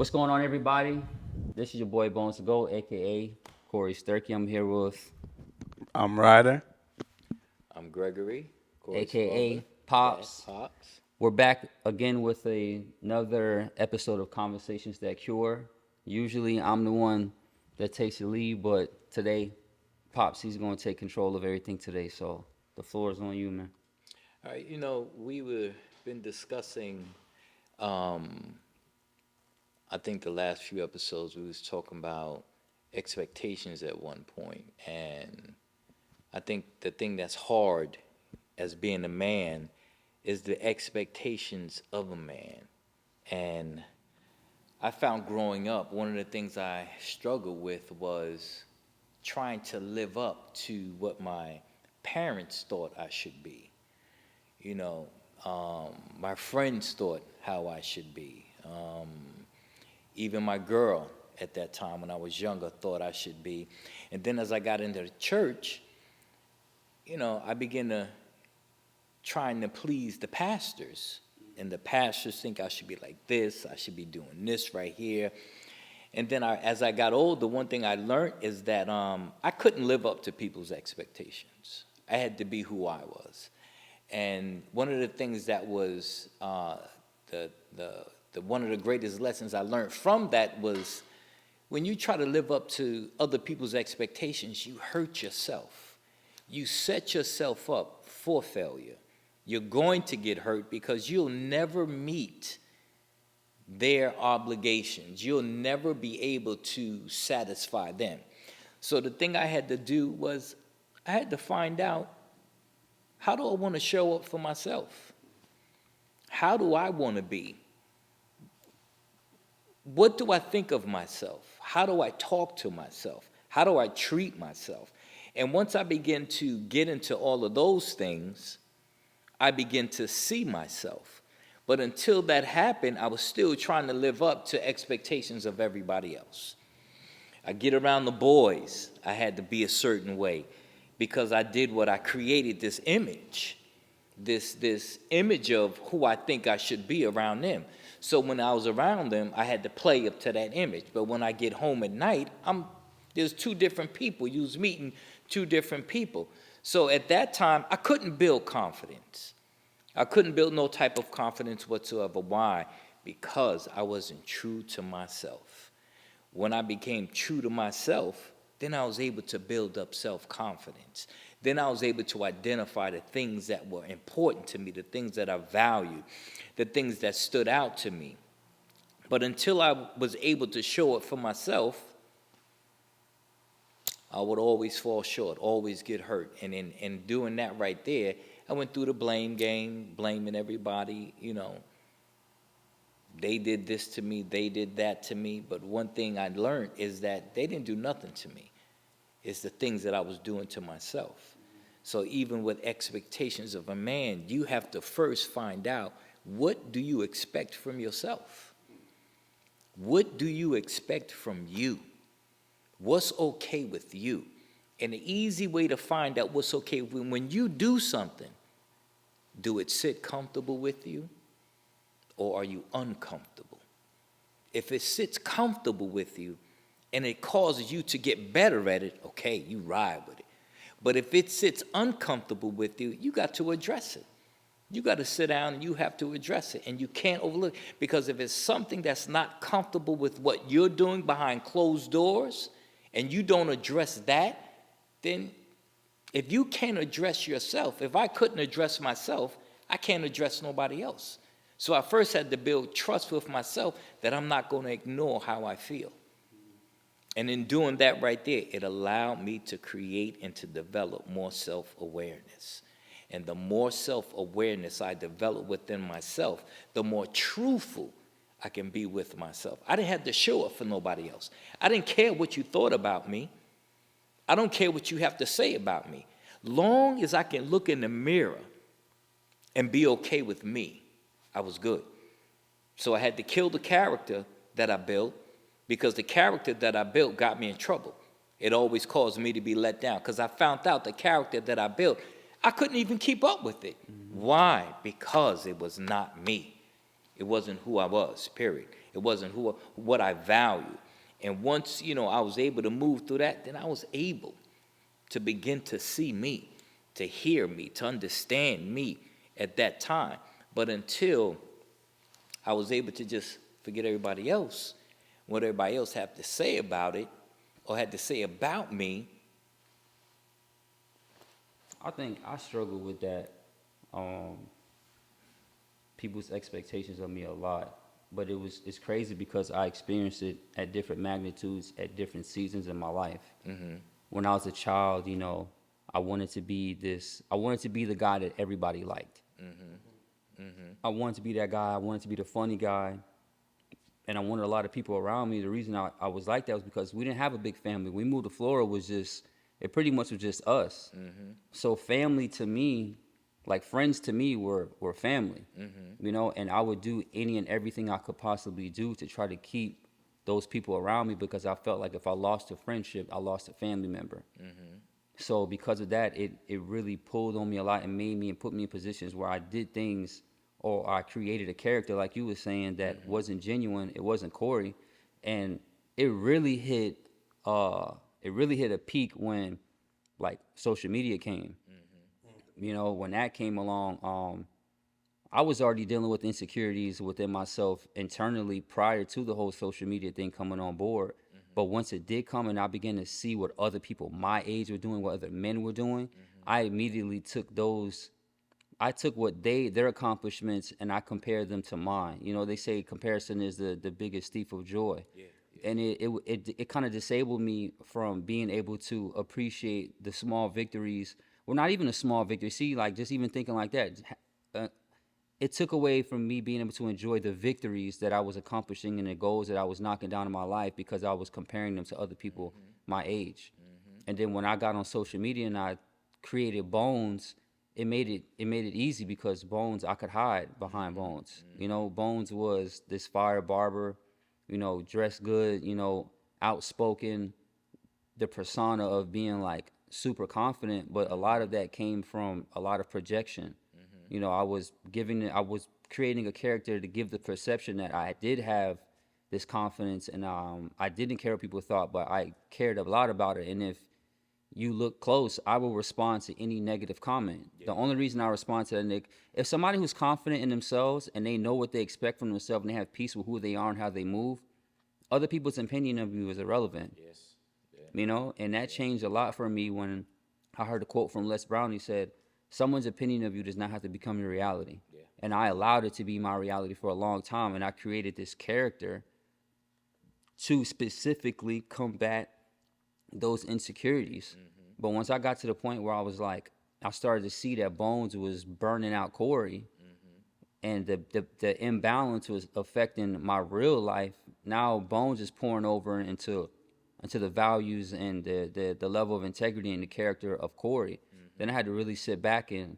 What's going on, everybody? This is your boy Bones to Go, aka Corey Sturkey. I'm here with I'm RYDER. I'm Gregory, Corey's father. aka Dad, Pops. Pops. We're back again with another episode of Conversations That Cure. Usually I'm the one that takes the lead, but today, Pops, he's going to take control of everything today. So the floor is on you, man. All right, we were been discussing. Um, I think the last few episodes we was talking about expectations at one point, and I think the thing that's hard as being a man is the expectations of a man. And I found growing up, one of the things I struggled with was trying to live up to what my parents thought I should be. You know, my friends thought how I should be. Even my girl at that time when I was younger thought I should be. And then as I got into the church, I began to trying to please the pastors. And the pastors think I should be like this, I should be doing this right here. And then as I got older, one thing I learned is that I couldn't live up to people's expectations. I had to be who I was. And one of the things that was one of the greatest lessons I learned from that was when you try to live up to other people's expectations, you hurt yourself. You set yourself up for failure. You're going to get hurt because you'll never meet their obligations. You'll never be able to satisfy them. So the thing I had to do was I had to find out, how do I want to show up for myself? How do I want to be? What do I think of myself? How do I talk to myself? How do I treat myself? And once I begin to get into all of those things, I begin to see myself. But until that happened, I was still trying to live up to expectations of everybody else. I get around the boys, I had to be a certain way because I did what I created this image of who I think I should be around them. So when I was around them, I had to play up to that image. But when I get home at night, there's two different people. You was meeting two different people. So at that time, I couldn't build confidence. I couldn't build no type of confidence whatsoever. Why? Because I wasn't true to myself. When I became true to myself, then I was able to build up self-confidence. Then I was able to identify the things that were important to me, the things that I valued, the things that stood out to me. But until I was able to show it for myself, I would always fall short, always get hurt. And in doing that right there, I went through the blame game, blaming everybody, They did this to me, they did that to me. But one thing I learned is that they didn't do nothing to me. It's the things that I was doing to myself. So even with expectations of a man, you have to first find out, what do you expect from yourself? What do you expect from you? What's okay with you? And the easy way to find out what's okay when you do something, do it sit comfortable with you or are you uncomfortable? If it sits comfortable with you and it causes you to get better at it, okay, you ride with it. But if it sits uncomfortable with you, you got to address it. You got to sit down and you have to address it. And you can't overlook it. Because if it's something that's not comfortable with what you're doing behind closed doors and you don't address that, then if you can't address yourself, if I couldn't address myself, I can't address nobody else. So I first had to build trust with myself that I'm not going to ignore how I feel. And in doing that right there, it allowed me to create and to develop more self-awareness. And the more self-awareness I develop within myself, the more truthful I can be with myself. I didn't have to show up for nobody else. I didn't care what you thought about me. I don't care what you have to say about me. Long as I can look in the mirror and be okay with me, I was good. So I had to kill the character that I built, because the character that I built got me in trouble. It always caused me to be let down because I found out the character that I built, I couldn't even keep up with it. Why? Because it was not me. It wasn't who I was, period. It wasn't what I valued. And once, I was able to move through that, then I was able to begin to see me, to hear me, to understand me at that time. But until I was able to just forget everybody else, what everybody else had to say about it or had to say about me. I think I struggle with that. Um, People's expectations of me a lot, but it's crazy because I experienced it at different magnitudes at different seasons in my life. When I was a child, I wanted to be this. I wanted to be the guy that everybody liked. I wanted to be that guy. I wanted to be the funny guy, and I wanted a lot of people around me. The reason I was like that was because we didn't have a big family. We moved to Florida, it pretty much was just us. So family to me, like friends to me, were family. And I would do any and everything I could possibly do to try to keep those people around me, because I felt like if I lost a friendship, I lost a family member. So because of that, it really pulled on me a lot and made me and put me in positions where I did things, or I created a character, like you were saying, that wasn't genuine. It wasn't Corey. And it really hit a peak when like social media came. When that came along, I was already dealing with insecurities within myself internally prior to the whole social media thing coming on board. But once it did come and I began to see what other people my age were doing, what other men were doing, I immediately took what their accomplishments and I compared them to mine. They say comparison is the biggest thief of joy. And it kind of disabled me from being able to appreciate the small victories. Well, not even a small victory. See, like just even thinking like that, it took away from me being able to enjoy the victories that I was accomplishing and the goals that I was knocking down in my life, because I was comparing them to other people my age. And then when I got on social media and I created Bones, it made it easy, because Bones, I could hide behind Bones. Bones was this fire barber, dressed good, outspoken, the persona of being like super confident, but a lot of that came from a lot of projection. I was creating a character to give the perception that I did have this confidence, and I didn't care what people thought, but I cared a lot about it. And if you look close, I will respond to any negative comment. The only reason I respond to that, Nick, if somebody who's confident in themselves and they know what they expect from themselves and they have peace with who they are and how they move, other people's opinion of you is irrelevant. And that changed a lot for me when I heard a quote from Les Brown. He said, someone's opinion of you does not have to become your reality. And I allowed it to be my reality for a long time, and I created this character to specifically combat those insecurities. But once I got to the point where I started to see that Bones was burning out Corey, and the imbalance was affecting my real life. Now Bones is pouring over into the values and the level of integrity and the character of Corey. Then I had to really sit back and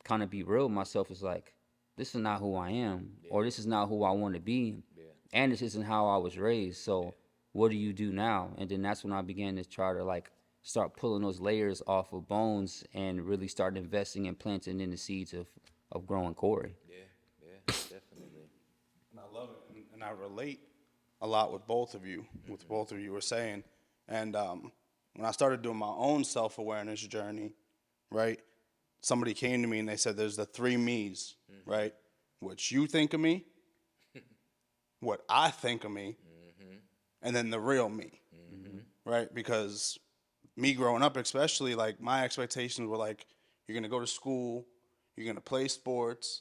kind of be real with myself. It's like, this is not who I am, or this is not who I want to be, and this isn't how I was raised. So what do you do now? And then that's when I began to try to start pulling those layers off of Bones and really start investing and planting in the seeds of growing Corey. Definitely. And I love it, and I relate a lot with both of you, were saying. And when I started doing my own self-awareness journey, right, somebody came to me and they said there's the 3 me's, right? What you think of me, what I think of me, and then the real me, right? Because me growing up, especially, my expectations were you're going to go to school, you're going to play sports,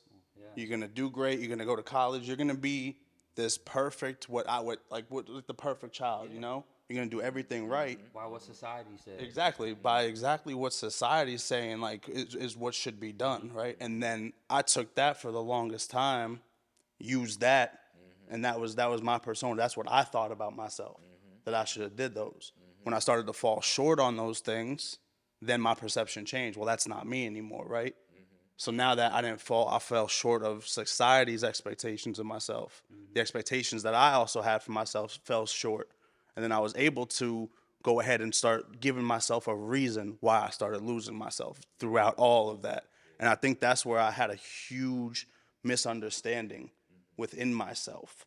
you're going to do great, you're going to go to college, you're going to be this perfect, what the perfect child, You're going to do everything right. By what society says. Exactly. By exactly what society's saying, is what should be done, right? And then I took that for the longest time, used that, and that was my persona. That's what I thought about myself, that I should have did those. When I started to fall short on those things, then my perception changed. Well, that's not me anymore, right? So now that I fell short of society's expectations of myself. The expectations that I also had for myself fell short. And then I was able to go ahead and start giving myself a reason why I started losing myself throughout all of that. And I think that's where I had a huge misunderstanding within myself,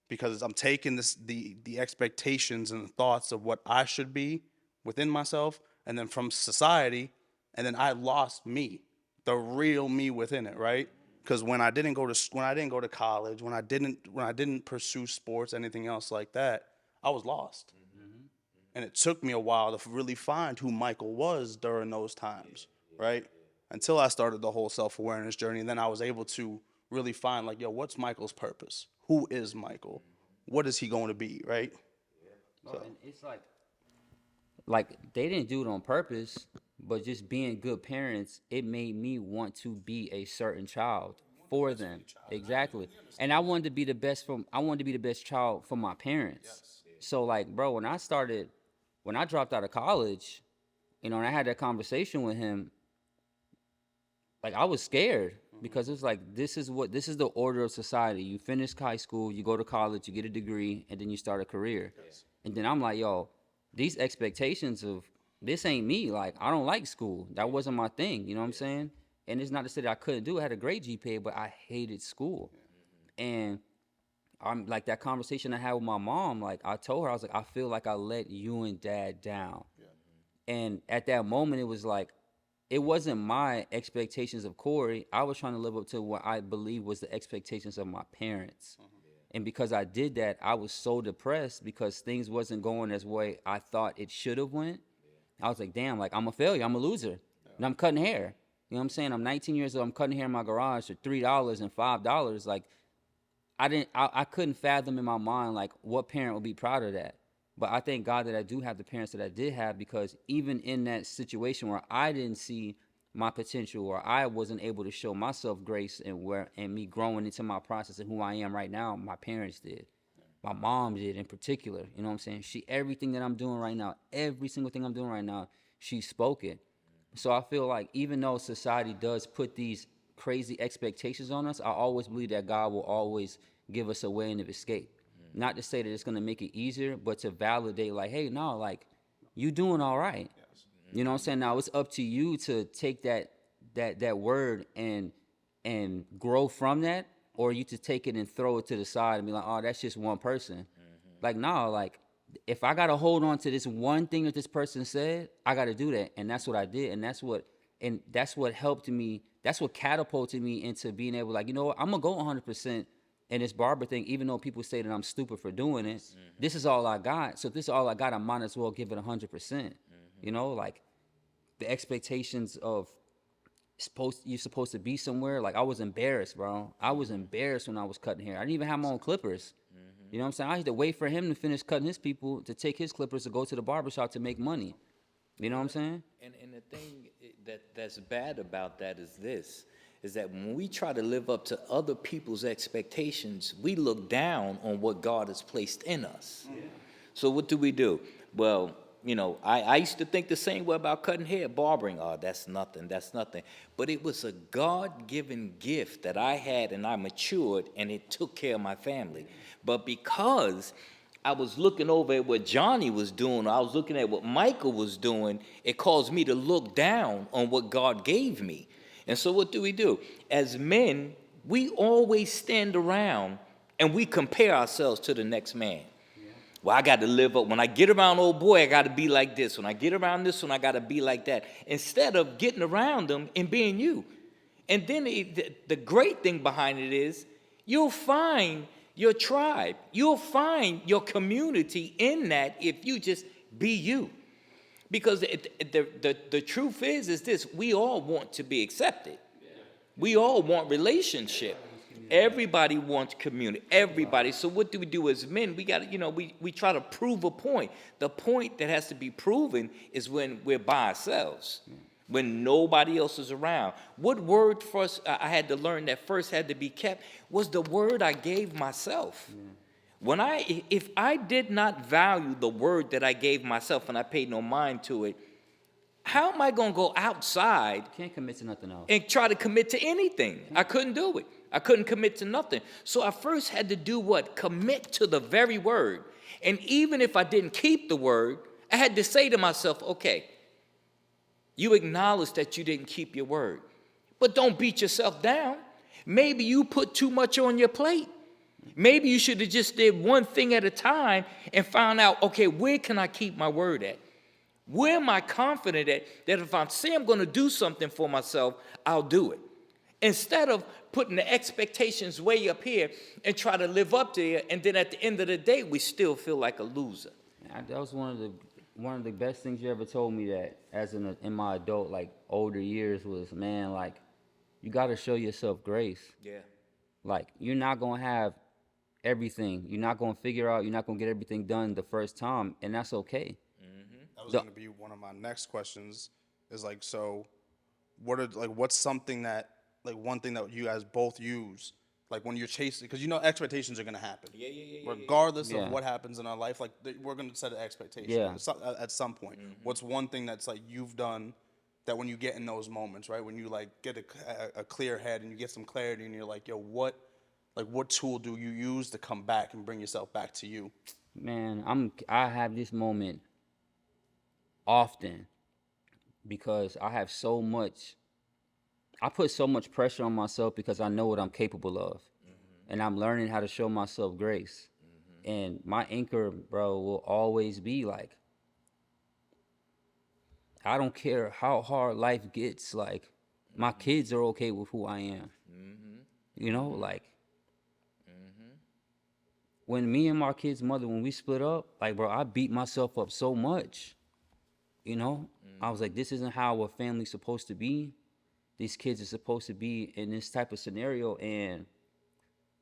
because I'm taking the expectations and the thoughts of what I should be within myself, and then from society, and then I lost me, the real me within it, right? Because when I didn't go to college, when I didn't pursue sports, anything else like that, I was lost. And it took me a while to really find who Michael was during those times, right? Until I started the whole self-awareness journey, and then I was able to really find, like, yo, what's Michael's purpose? Who is Michael? What is he going to be, right? Bro, and it's like they didn't do it on purpose, but just being good parents, it made me want to be a certain child for them. Exactly. And I wanted to be the best child for my parents. So like, bro, when I dropped out of college, and I had that conversation with him, like I was scared because it's like this is the order of society. You finish high school, you go to college, you get a degree, and then you start a career. And then I'm like, yo, these expectations of this ain't me. Like, I don't like school. That wasn't my thing. You know what I'm saying? And it's not to say that I couldn't do it. I had a great GPA, but I hated school. And I'm like that conversation I had with my mom. Like, I told her, I was like, I feel like I let you and dad down. And at that moment, it was like, it wasn't my expectations of Corey. I was trying to live up to what I believe was the expectations of my parents. And because I did that, I was so depressed because things wasn't going as way I thought it should have went. I was like, damn, like I'm a failure. I'm a loser. And I'm cutting hair. You know what I'm saying? I'm 19 years old. I'm cutting hair in my garage for $3 and $5. Like I couldn't fathom in my mind like what parent would be proud of that. But I thank God that I do have the parents that I did have, because even in that situation where I didn't see my potential, or I wasn't able to show myself grace and me growing into my process and who I am right now, my parents did. My mom did in particular. You know what I'm saying? Everything that I'm doing right now, every single thing I'm doing right now, she spoke it. So I feel like even though society does put these crazy expectations on us, I always believe that God will always give us a way of escape. Not to say that it's going to make it easier, but to validate, like, hey, no, like, you doing all right. You know what I'm saying? Now it's up to you to take that word and grow from that, or you to take it and throw it to the side and be like, oh, that's just one person. Like, no, like, if I got to hold on to this one thing that this person said, I got to do that. And that's what I did. And that's what helped me. That's what catapulted me into being able, like, you know what, I'm going to go 100% in this barber thing, even though people say that I'm stupid for doing it. This is all I got. So if this is all I got, I might as well give it 100%. You know, like the expectations of you're supposed to be somewhere. Like, I was embarrassed, bro. I was embarrassed when I was cutting hair. I didn't even have my own clippers. You know what I'm saying? I had to wait for him to finish cutting his people to take his clippers to go to the barbershop to make money. You know what I'm saying? And the thing that's bad about that is that when we try to live up to other people's expectations, we look down on what God has placed in us. So what do? Well, you know, I used to think the same way about cutting hair, barbering. Oh, that's nothing. But it was a God-given gift that I had, and I matured, and it took care of my family. But because I was looking over at what Johnny was doing, I was looking at what Michael was doing, it caused me to look down on what God gave me. And so what do? As men, we always stand around and we compare ourselves to the next man. Well, I got to live up. When I get around old boy, I got to be like this. When I get around this one, I got to be like that. Instead of getting around them and being you. And then the great thing behind it is you'll find your tribe. You'll find your community in that if you just be you. Because the truth is this: we all want to be accepted. We all want relationship. Everybody wants community. Everybody. So what do as men? We got to, we try to prove a point. The point that has to be proven is when we're by ourselves, when nobody else is around. What word first I had to learn that first had to be kept was the word I gave myself. If I did not value the word that I gave myself and I paid no mind to it, how am I going to go outside? You can't commit to nothing else. And try to commit to anything. I couldn't do it. I couldn't commit to nothing. So I first had to do what? Commit to the very word. And even if I didn't keep the word, I had to say to myself, okay, you acknowledge that you didn't keep your word, but don't beat yourself down. Maybe you put too much on your plate. Maybe you should have just did one thing at a time and found out, okay, where can I keep my word at? Where am I confident at that if I say I'm going to do something for myself, I'll do it? Instead of putting the expectations way up here and try to live up to it, and then at the end of the day, we still feel like a loser. That was one of the best things you ever told me, that as in my adult, like, older years, was, man, like, you got to show yourself grace. Yeah. Like, you're not going to have everything. You're not going to figure out, you're not going to get everything done the first time, and that's okay. That was going to be one of my next questions. Is like, so, what's something that, like, one thing that you guys both use, like, when you're chasing, because expectations are going to happen. Regardless Yeah. of what happens in our life, like, we're going to set an expectation. Yeah. At some point. What's one thing that's, like, you've done that when you get in those moments, right, when you, like, get a clear head and you get some clarity and you're like, yo, what tool do you use to come back and bring yourself back to you? Man, I have this moment often because I put so much pressure on myself because I know what I'm capable of. And I'm learning how to show myself grace. And my anchor, bro, will always be like, I don't care how hard life gets, like, my kids are okay with who I am. Like, when me and my kid's mother, when we split up, like, bro, I beat myself up so much. I was like, this isn't how a family's supposed to be. These kids are supposed to be in this type of scenario,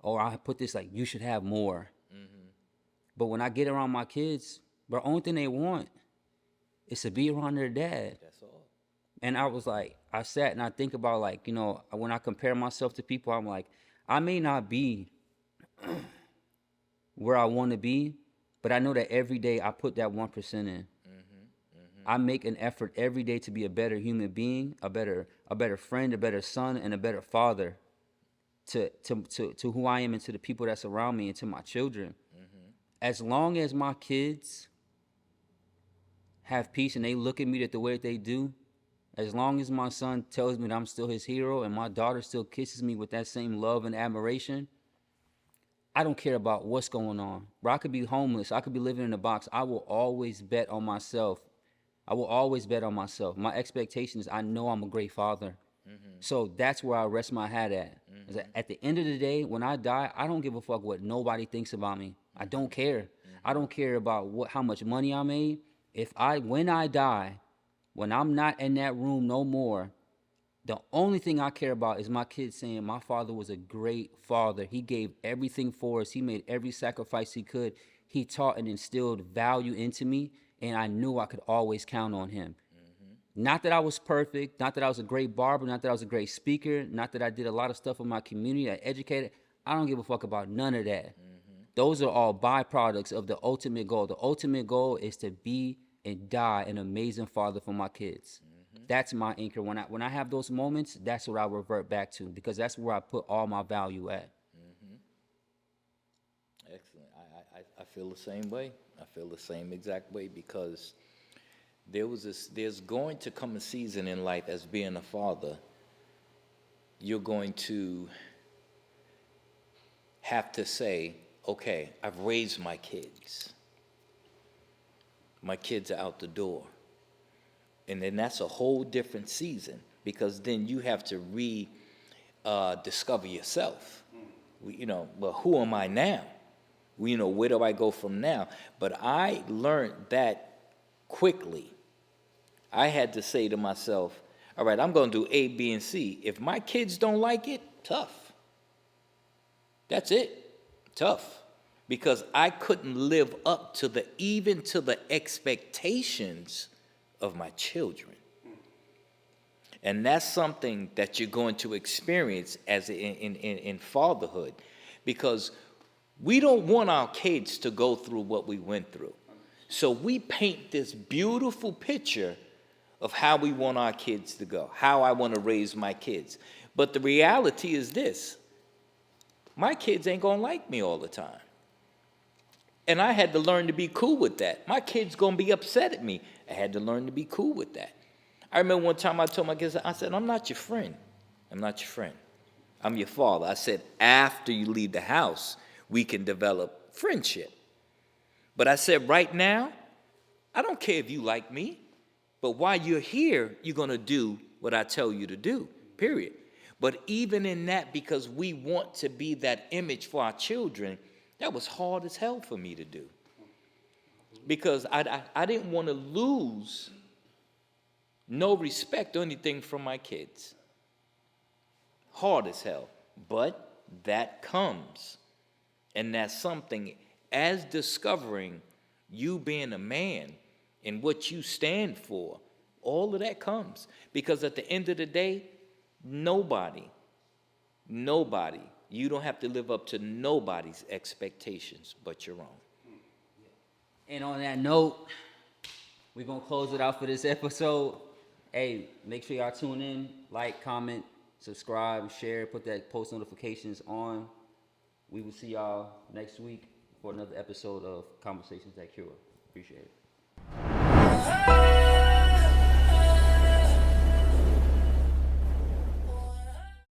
or I put this, like, you should have more. But when I get around my kids, bro, only thing they want is to be around their dad. That's all. And I was like, I sat and I think about, like, when I compare myself to people, I'm like, I may not be where I want to be, but I know that every day I put that 1% in. I make an effort every day to be a better human being, a better friend, a better son, and a better father to who I am and to the people that's around me and to my children. As long as my kids have peace and they look at me the way that they do, as long as my son tells me that I'm still his hero and my daughter still kisses me with that same love and admiration, I don't care about what's going on. Bro, I could be homeless. I could be living in a box. I will always bet on myself. My expectation is I know I'm a great father. So that's where I rest my hat at. Is that at the end of the day, when I die, I don't give a fuck what nobody thinks about me. I don't care. I don't care about how much money I made. When I die, when I'm not in that room no more, the only thing I care about is my kids saying my father was a great father. He gave everything for us. He made every sacrifice he could. He taught and instilled value into me, and I knew I could always count on him. Not that I was perfect, not that I was a great barber, not that I was a great speaker, not that I did a lot of stuff in my community, I educated. I don't give a fuck about none of that. Those are all byproducts of the ultimate goal. The ultimate goal is to be and die an amazing father for my kids. That's my anchor. When I have those moments, that's what I revert back to, because that's where I put all my value at. Excellent. I feel the same way. I feel the same exact way, because there's going to come a season in life as being a father, you're going to have to say, okay, I've raised my kids. My kids are out the door. And then that's a whole different season, because then you have to discover yourself. Well, who am I now? Where do I go from now? But I learned that quickly. I had to say to myself, all right, I'm going to do A, B, and C. If my kids don't like it, tough. That's it. Tough. Because I couldn't live up to the expectations of my children. And that's something that you're going to experience as in fatherhood, because we don't want our kids to go through what we went through. So we paint this beautiful picture of how we want our kids to go, how I want to raise my kids. But the reality is this: my kids ain't gonna like me all the time. And I had to learn to be cool with that. My kid's gonna be upset at me. I had to learn to be cool with that. I remember one time I told my kids, I said, I'm not your friend. I'm not your friend. I'm your father. I said, after you leave the house, we can develop friendship. But I said, right now, I don't care if you like me, but while you're here, you're going to do what I tell you to do, period. But even in that, because we want to be that image for our children, that was hard as hell for me to do. Because I didn't want to lose no respect or anything from my kids. Hard as hell. But that comes. And that's something, as discovering you being a man and what you stand for, all of that comes. Because at the end of the day, nobody, you don't have to live up to nobody's expectations but your own. And on that note, we're going to close it out for this episode. Hey, make sure y'all tune in, like, comment, subscribe, share, put that post notifications on. We will see y'all next week for another episode of Conversations That Cure. Appreciate it.